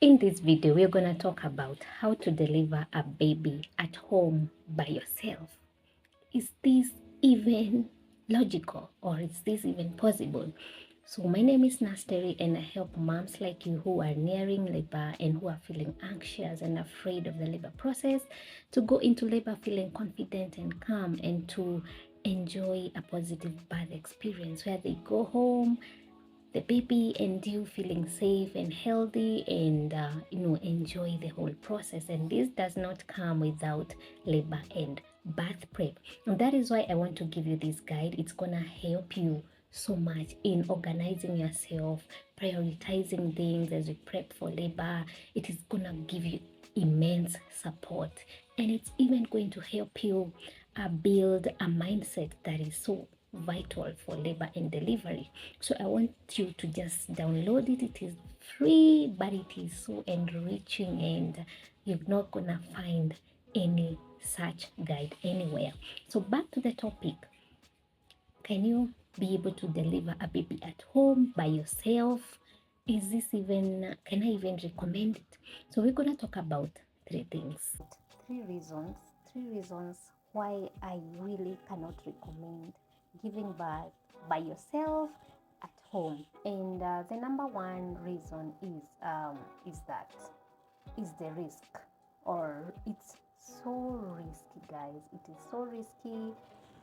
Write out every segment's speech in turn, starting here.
In this video, we're going to talk about how to deliver a baby at home by yourself. Is this even logical, or is this even possible? So my name is Nasteri, and I help moms like you who are nearing labor and who are feeling anxious and afraid of the labor process to go into labor feeling confident and calm, and to enjoy a positive birth experience where they go home, the baby, and you feeling safe and healthy, and enjoy the whole process. And this does not come without labor and birth prep, and that is why I want to give you this guide. It's gonna help you so much in organizing yourself, prioritizing things as you prep for labor. It is gonna give you immense support, and it's even going to help you build a mindset that is so vital for labor and delivery. So I want you to just download it. It is free, but it is so enriching, and you're not gonna find any such guide anywhere. So back to the topic. Can you be able to deliver a baby at home by yourself? Is this even, can I even recommend it? So we're gonna talk about three things. Three reasons why I really cannot recommend giving birth by yourself at home. And the number one reason is the risk, or it's so risky, guys. It is so risky,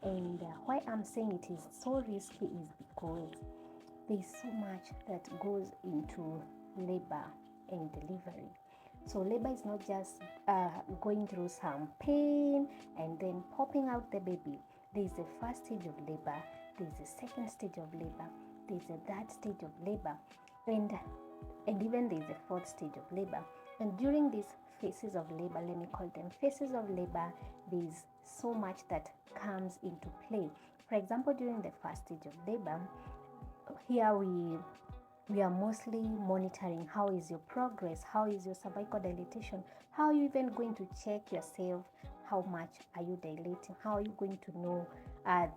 and why I'm saying it is so risky is because there's so much that goes into labor and delivery. So labor is not just going through some pain and then popping out the baby. There's a first stage of labor, there's a second stage of labor, there's a third stage of labor, and even there's a fourth stage of labor. And during these phases of labor, let me call them phases of labor, there's so much that comes into play. For example, during the first stage of labor, here we are mostly monitoring how is your progress, how is your cervical dilatation, how are you even going to check yourself, how much are you dilating, how are you going to know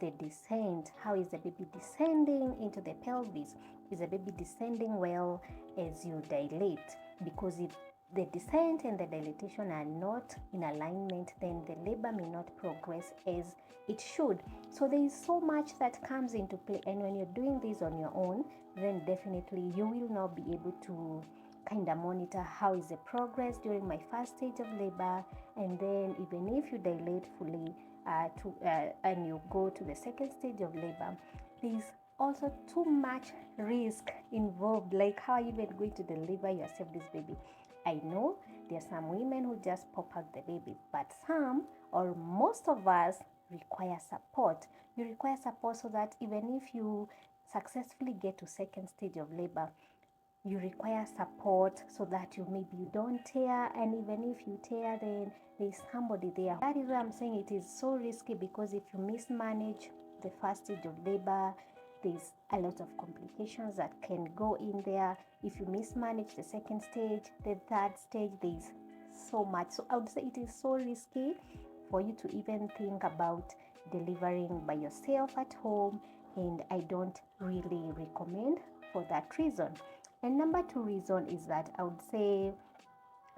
the descent, how is the baby descending into the pelvis, is the baby descending well as you dilate? Because if the descent and the dilatation are not in alignment, then the labor may not progress as it should. So there is so much that comes into play, and when you're doing this on your own, then definitely you will not be able to kind of monitor how is the progress during my first stage of labor. And then even if you dilate fully and you go to the second stage of labor, there's also too much risk involved, like how are you even going to deliver yourself this baby? I know there are some women who just pop out the baby, but some or most of us require support. You require support so that even if you successfully get to second stage of labor, you require support so that you don't tear, and even if you tear, then there's somebody there. That is why I'm saying it is so risky, because if you mismanage the first stage of labor, there's a lot of complications that can go in there. If you mismanage the second stage, the third stage, there's so much. So I would say it is so risky for you to even think about delivering by yourself at home, and I don't really recommend for that reason. And number two reason is that I would say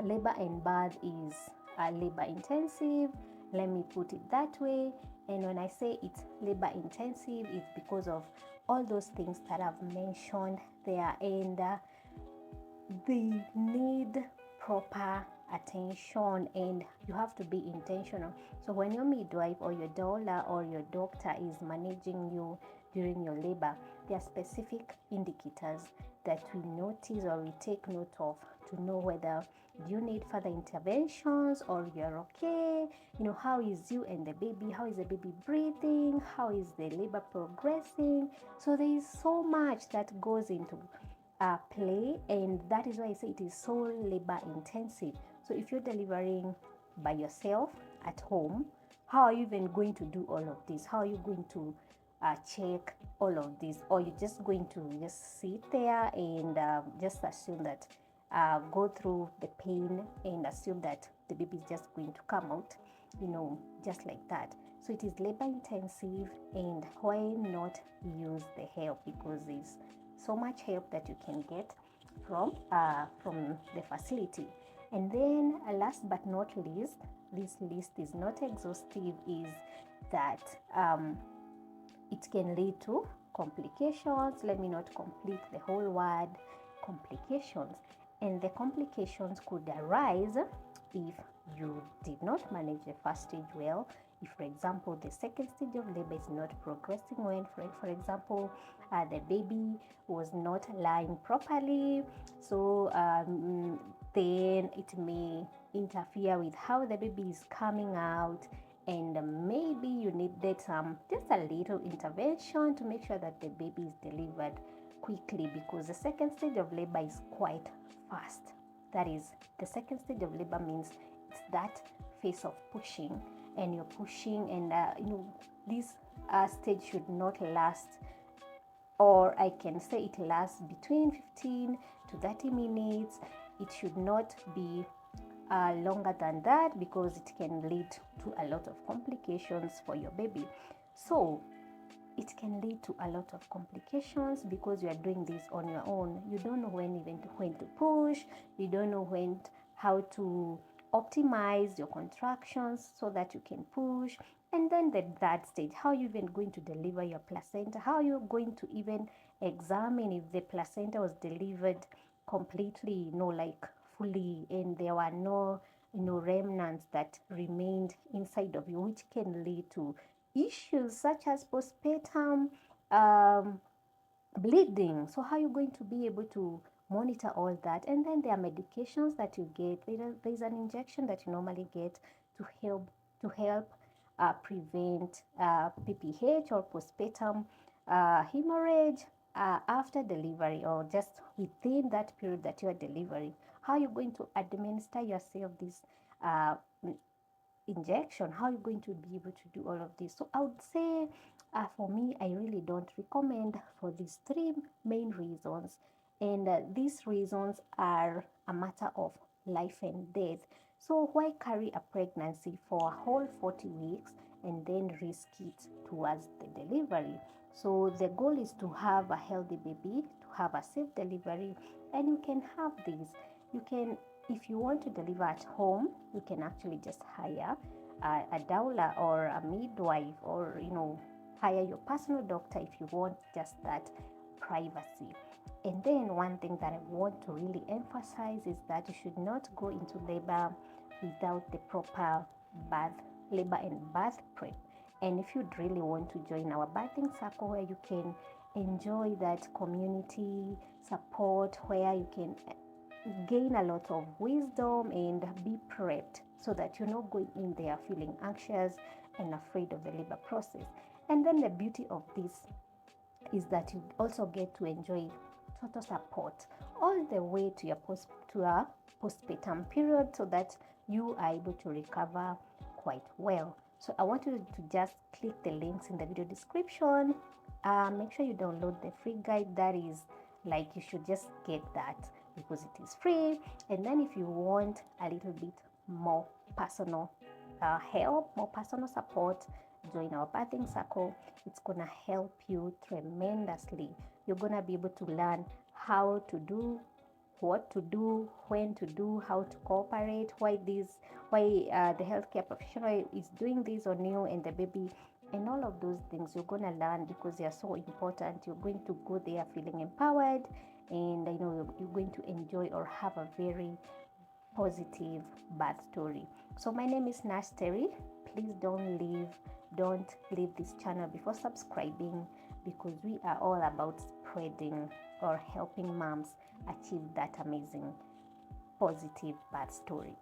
labor and birth is labor intensive. Let me put it that way. And when I say it's labor intensive, it's because of all those things that I've mentioned there, and they need proper attention, and you have to be intentional. So when your midwife or your doula or your doctor is managing you during your labor, there are specific indicators that we notice or we take note of to know whether you need further interventions or you're okay. How is you and the baby, how is the baby breathing, how is the labor progressing? So there is so much that goes into play, and that is why I say it is so labor intensive. So if you're delivering by yourself at home, how are you even going to do all of this? How are you going to check all of this? Or you're just going to just sit there and just assume that go through the pain and assume that the baby is just going to come out, just like that. So it is labor intensive, and why not use the help? Because there's so much help that you can get from the facility. And then last but not least, this list is not exhaustive, is that it can lead to complications. Let me not complete the whole word, complications. And the complications could arise if you did not manage the first stage well. If, for example, the second stage of labor is not progressing well, for example, the baby was not lying properly, so then it may interfere with how the baby is coming out, and maybe you needed just a little intervention to make sure that the baby is delivered quickly, because the second stage of labor is quite fast. That is, the second stage of labor means it's that phase of pushing, and you're pushing, and this stage should not last, or I can say it lasts between 15 to 30 minutes. It should not be longer than that, because it can lead to a lot of complications for your baby. So it can lead to a lot of complications because you are doing this on your own. You don't know when to push. You don't know how to optimize your contractions so that you can push. And then the third stage, how are you even going to deliver your placenta? How are you going to even examine if the placenta was delivered completely, like fully, and there were no remnants that remained inside of you, which can lead to issues such as postpartum bleeding. So how are you going to be able to monitor all that? And then there are medications that you get. There's an injection that you normally get to help prevent PPH or postpartum hemorrhage after delivery, or just within that period that you are delivering. How are you going to administer yourself this injection? How are you going to be able to do all of this? So I would say for me, I really don't recommend for these three main reasons, and these reasons are a matter of life and death. So why carry a pregnancy for a whole 40 weeks and then risk it towards the delivery? So the goal is to have a healthy baby, to have a safe delivery, and you can have this. You can, if you want to deliver at home, you can actually just hire a doula or a midwife, or hire your personal doctor if you want just that privacy. And then one thing that I want to really emphasize is that you should not go into labor without the proper labor and birth prep. And if you'd really want to join our birthing circle, where you can enjoy that community support, where you can gain a lot of wisdom and be prepped, so that you're not going in there feeling anxious and afraid of the labor process. And then the beauty of this is that you also get to enjoy total support all the way to your postpartum period, so that you are able to recover quite well. So I want you to just click the links in the video description. Make sure you download the free guide. That is, like, you should just get that because it is free. And then if you want a little bit more personal help, more personal support, join our birthing circle. It's gonna help you tremendously. You're gonna be able to learn how to do, what to do, when to do, how to cooperate, why the healthcare professional is doing this on you and the baby, and all of those things you're gonna learn because they are so important. You're going to go there feeling empowered, and you're going to enjoy or have a very positive birth story. So my name is Nash Terry. Please don't leave this channel before subscribing, because we are all about spreading or helping moms achieve that amazing positive birth story.